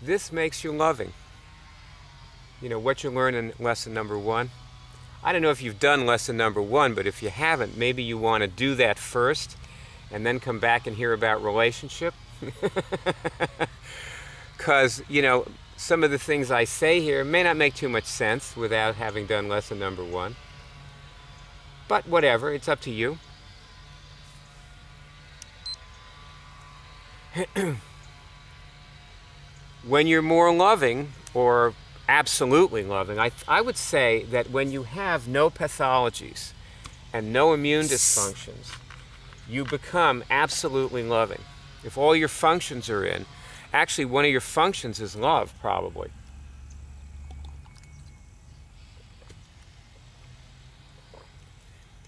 this makes you loving. You know, what you learn in lesson number 1. I don't know if you've done lesson number 1, but if you haven't, maybe you want to do that first and then come back and hear about relationship. Because, you know, some of the things I say here may not make too much sense without having done lesson number 1. But whatever, it's up to you. When you're more loving, or absolutely loving, I would say that when you have no pathologies and no immune dysfunctions, you become absolutely loving. If all your functions are in, actually one of your functions is love, probably.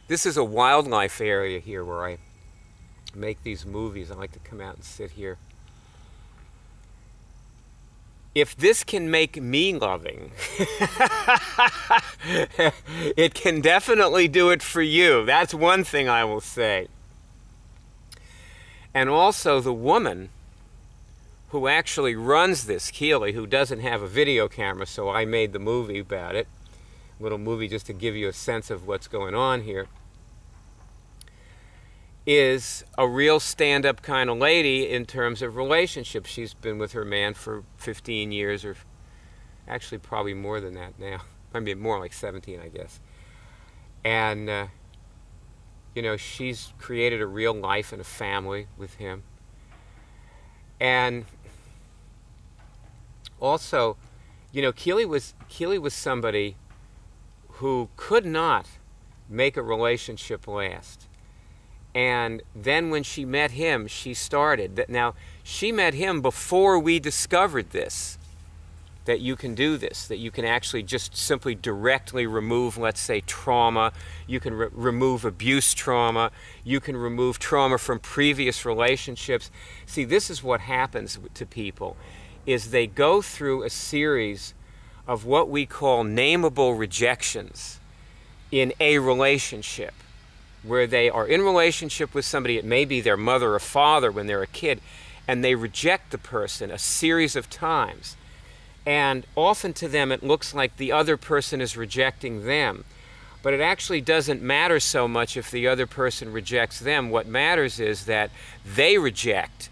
This is a wildlife area here where I make these movies. I like to come out and sit here. If this can make me loving, it can definitely do it for you. That's one thing I will say. And also the woman who actually runs this, Keely, who doesn't have a video camera, so I made the movie about it. A little movie just to give you a sense of what's going on here. Is a real stand-up kind of lady in terms of relationships. She's been with her man for 15 years, or actually probably more than that now. I mean, more like 17, I guess. And, you know, she's created a real life and a family with him. And also, you know, Keely was somebody who could not make a relationship last. And then when she met him, she started. Now, she met him before we discovered this, that you can do this, that you can actually just simply directly remove, let's say, trauma. You can remove abuse trauma. You can remove trauma from previous relationships. See, this is what happens to people, is they go through a series of what we call nameable rejections in a relationship, where they are in relationship with somebody, it may be their mother or father when they're a kid, and they reject the person a series of times. And often to them it looks like the other person is rejecting them. But it actually doesn't matter so much if the other person rejects them. What matters is that they reject.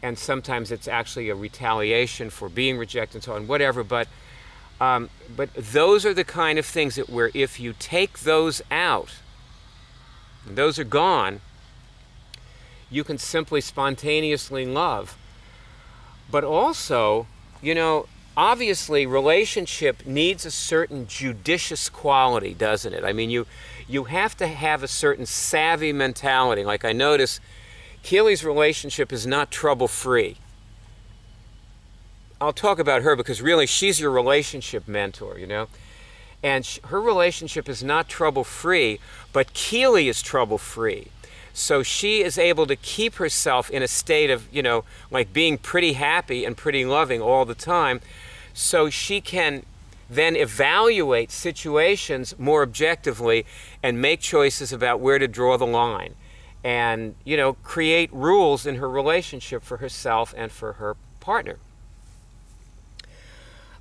And sometimes it's actually a retaliation for being rejected and so on, whatever. But those are the kind of things that where if you take those out, and those are gone, you can simply spontaneously love. But also, you know, obviously relationship needs a certain judicious quality, doesn't it? I mean, you have to have a certain savvy mentality. Like I notice, Keely's relationship is not trouble-free. I'll talk about her because really she's your relationship mentor, you know? And her relationship is not trouble-free, but Keely is trouble-free. So she is able to keep herself in a state of, you know, like being pretty happy and pretty loving all the time. So she can then evaluate situations more objectively and make choices about where to draw the line. And, you know, create rules in her relationship for herself and for her partner.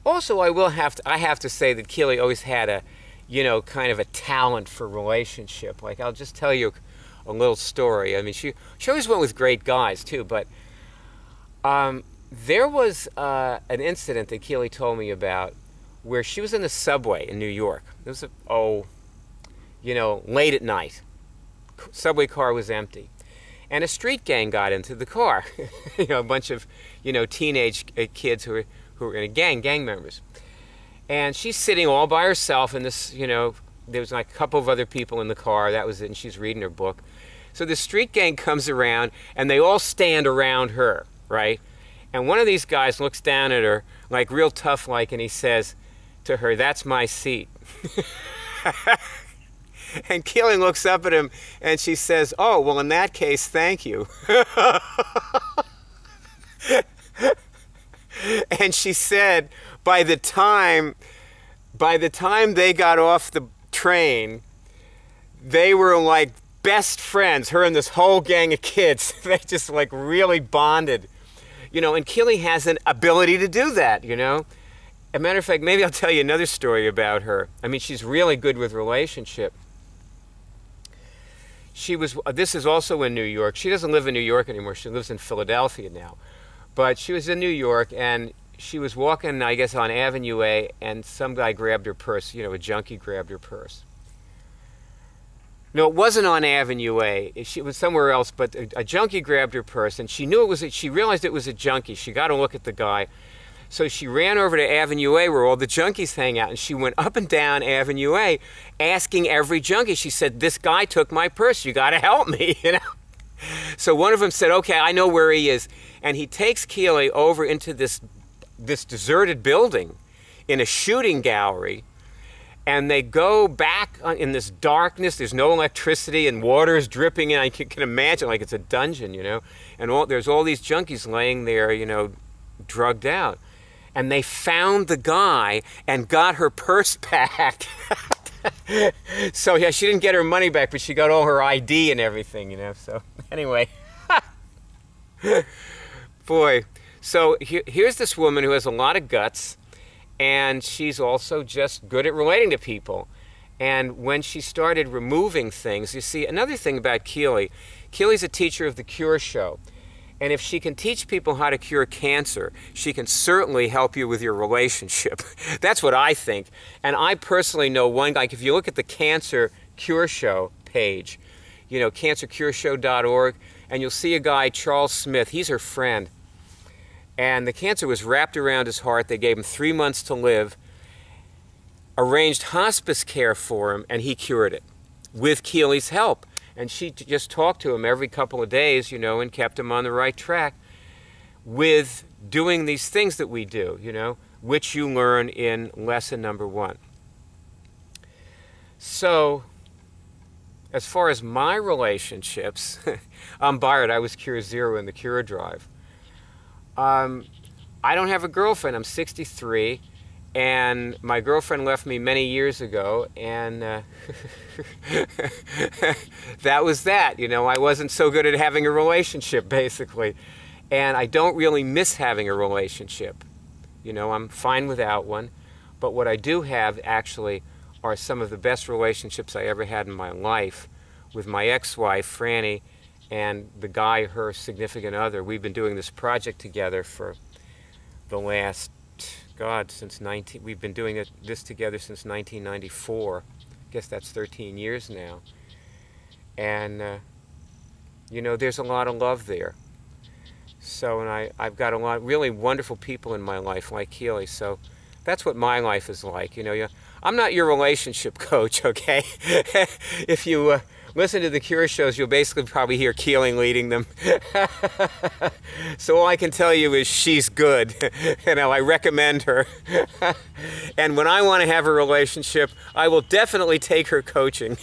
Also, I have to say that Keely always had a, you know, kind of a talent for relationship. Like, I'll just tell you a little story. I mean, she always went with great guys, too. But there was an incident that Keely told me about where she was in the subway in New York. It was, you know, late at night. Subway car was empty. And a street gang got into the car. You know, a bunch of, you know, teenage kids who were in a gang members. And she's sitting all by herself in this, you know, there was like a couple of other people in the car, that was it, and she's reading her book. So the street gang comes around, and they all stand around her, right? And one of these guys looks down at her, like real tough-like, and he says to her, "That's my seat." And Keely looks up at him, and she says, "Oh, well, in that case, thank you." And she said, by the time they got off the train, they were like best friends, her and this whole gang of kids. They just like really bonded, You know, and Keely has an ability to do that, you know. As a matter of fact, maybe I'll tell you another story about her. I mean, she's really good with relationship. This is also in New York. She doesn't live in New York anymore. She lives in Philadelphia now. But she was in New York, and she was walking, I guess, on Avenue A, and some guy grabbed her purse. You know, a junkie grabbed her purse. No, it wasn't on Avenue A. It was somewhere else, but a junkie grabbed her purse, and she knew it was, she realized it was a junkie. She got to look at the guy. So she ran over to Avenue A where all the junkies hang out, and she went up and down Avenue A asking every junkie. She said, this guy took my purse. You got to help me, you know. So one of them said, okay, I know where he is. And he takes Keely over into this deserted building in a shooting gallery, and they go back in this darkness. There's no electricity, and water is dripping in. I can imagine like it's a dungeon, you know. And there's all these junkies laying there, you know, drugged out. And they found the guy and got her purse back. So yeah, she didn't get her money back, but she got all her ID and everything, you know. So anyway, boy. So here's this woman who has a lot of guts, and she's also just good at relating to people. And when she started removing things, you see, another thing about Keely, Keely's a teacher of the Cure Show. And if she can teach people how to cure cancer, she can certainly help you with your relationship. That's what I think. And I personally know one guy, like if you look at the Cancer Cure Show page, you know, cancercureshow.org, and you'll see a guy, Charles Smith, he's her friend. And the cancer was wrapped around his heart. They gave him 3 months to live, arranged hospice care for him, and he cured it with Keely's help. And she just talked to him every couple of days, you know, and kept him on the right track with doing these things that we do, you know, which you learn in lesson number 1. So, as far as my relationships, I'm Byron. I was Cure Zero in the Cure Drive. I don't have a girlfriend. I'm 63. And my girlfriend left me many years ago, and that was that. You know, I wasn't so good at having a relationship, basically. And I don't really miss having a relationship. You know, I'm fine without one. But what I do have, actually, are some of the best relationships I ever had in my life with my ex-wife, Franny, and the guy, her significant other. We've been doing this project together for the last... God, we've been doing this together since 1994. I guess that's 13 years now. And, you know, there's a lot of love there. So, and I've got a lot of really wonderful people in my life, like Keely. So that's what my life is like. You know, I'm not your relationship coach, okay? If you listen to the Cure shows, you'll basically probably hear Keely leading them. So all I can tell you is she's good. You know, I recommend her. And when I want to have a relationship, I will definitely take her coaching.